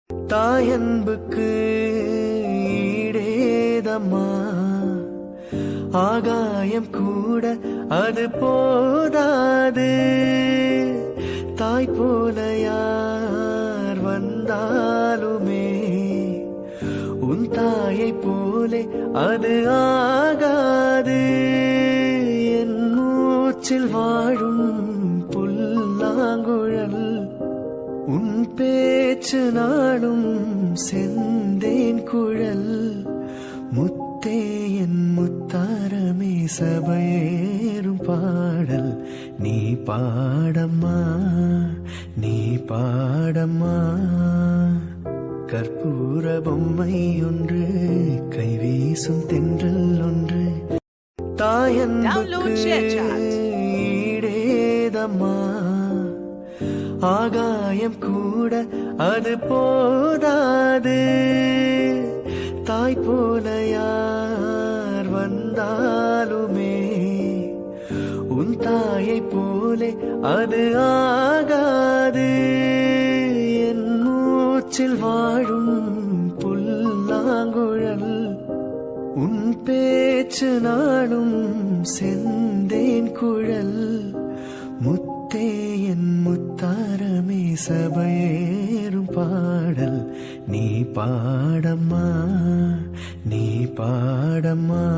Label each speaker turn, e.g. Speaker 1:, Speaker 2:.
Speaker 1: தாயன்புக்கு ஈடேதம்மா, ஆகாயம் கூட அது போதாது. தாய் போல யார் வந்தாலுமே உன் தாயை போலே அது ஆகாது. என் மூச்சில் வாழும் புல்லாங்குழல் உன் பேச்சு நாடும் செந்தேன் குழல். முத்தே என் முத்தாரமே சபையேறும் பாடல் நீ பாடம்மா, நீ பாடம்மா. கற்பூர பொம்மை ஒன்று, கைவீசும் தென்றல் ஒன்று, தாயன்புக்கு ஈடேதம்மா, ஆகாயம் கூட அது போதாது. தாய் போல யார் வந்தாலுமே உன் தாயை போலே அது ஆகாது. என் மூச்சில் வாழும் புல்லாங்குழல் உன் பேச்சு நாடும் செந்தேன் குழல். முத்தே என் முத்தாரமே சபையேறும் பாடல் நீ பாடம்மா, நீ பாடம்மா.